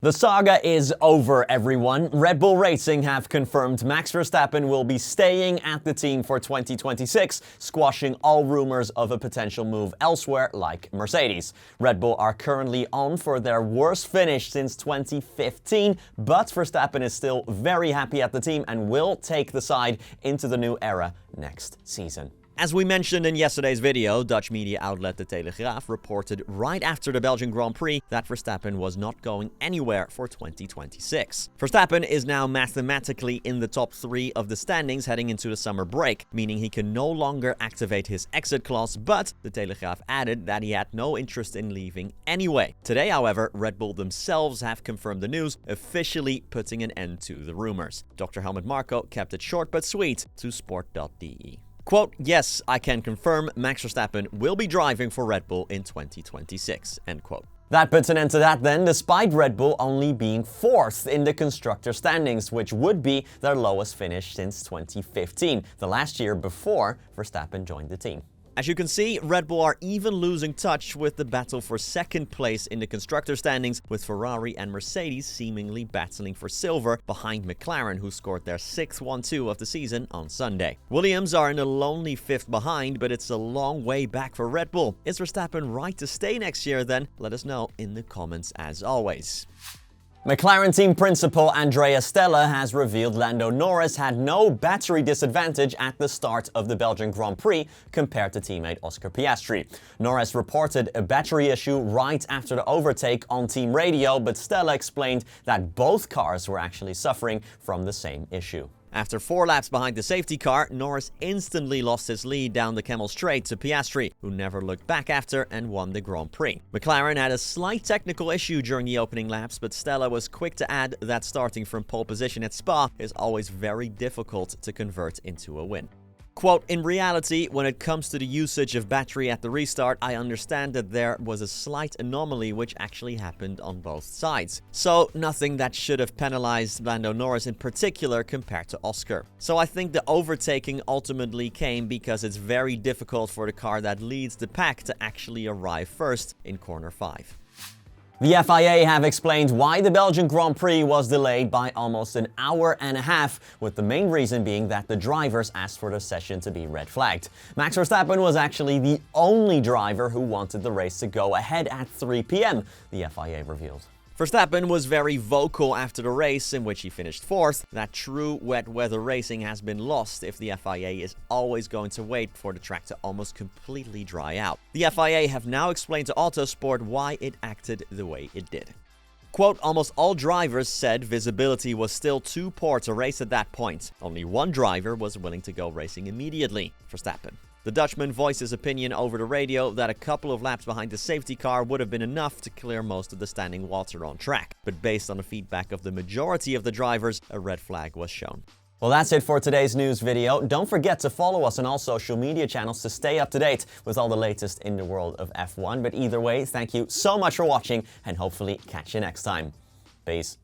The saga is over, everyone. Red Bull Racing have confirmed Max Verstappen will be staying at the team for 2026, squashing all rumors of a potential move elsewhere like Mercedes. Red Bull are currently on for their worst finish since 2015, but Verstappen is still very happy at the team and will take the side into the new era next season. As we mentioned in yesterday's video, Dutch media outlet De Telegraaf reported right after the Belgian Grand Prix that Verstappen was not going anywhere for 2026. Verstappen is now mathematically in the top 3 of the standings heading into the summer break, meaning he can no longer activate his exit clause, but De Telegraaf added that he had no interest in leaving anyway. Today, however, Red Bull themselves have confirmed the news, officially putting an end to the rumors. Dr. Helmut Marko kept it short but sweet to sport.de. Quote, "Yes, I can confirm Max Verstappen will be driving for Red Bull in 2026, end quote. That puts an end to that then, despite Red Bull only being 4th in the constructor standings, which would be their lowest finish since 2015, the last year before Verstappen joined the team. As you can see, Red Bull are even losing touch with the battle for 2nd place in the constructor standings, with Ferrari and Mercedes seemingly battling for silver behind McLaren, who scored their 6th 1-2 of the season on Sunday. Williams are in a lonely 5th behind, but it's a long way back for Red Bull. Is Verstappen right to stay next year then? Let us know in the comments as always. McLaren team principal Andrea Stella has revealed Lando Norris had no battery disadvantage at the start of the Belgian Grand Prix compared to teammate Oscar Piastri. Norris reported a battery issue right after the overtake on team radio, but Stella explained that both cars were actually suffering from the same issue. After 4 laps behind the safety car, Norris instantly lost his lead down the Camel Straight to Piastri, who never looked back after and won the Grand Prix. McLaren had a slight technical issue during the opening laps, but Stella was quick to add that starting from pole position at Spa is always very difficult to convert into a win. Quote, "In reality, when it comes to the usage of battery at the restart, I understand that there was a slight anomaly which actually happened on both sides. So, nothing that should have penalized Lando Norris in particular compared to Oscar. So I think the overtaking ultimately came because it's very difficult for the car that leads the pack to actually arrive first in corner 5. The FIA have explained why the Belgian Grand Prix was delayed by almost an hour and a half, with the main reason being that the drivers asked for the session to be red flagged. Max Verstappen was actually the only driver who wanted the race to go ahead at 3 p.m., the FIA revealed. Verstappen was very vocal after the race, in which he finished 4th, that true wet weather racing has been lost if the FIA is always going to wait for the track to almost completely dry out. The FIA have now explained to Autosport why it acted the way it did. Quote, "Almost all drivers said visibility was still too poor to race at that point. Only one driver was willing to go racing immediately, Verstappen. The Dutchman voiced his opinion over the radio that a couple of laps behind the safety car would have been enough to clear most of the standing water on track. But based on the feedback of the majority of the drivers, a red flag was shown." Well, that's it for today's news video. Don't forget to follow us on all social media channels to stay up to date with all the latest in the world of F1. But either way, thank you so much for watching and hopefully catch you next time. Peace.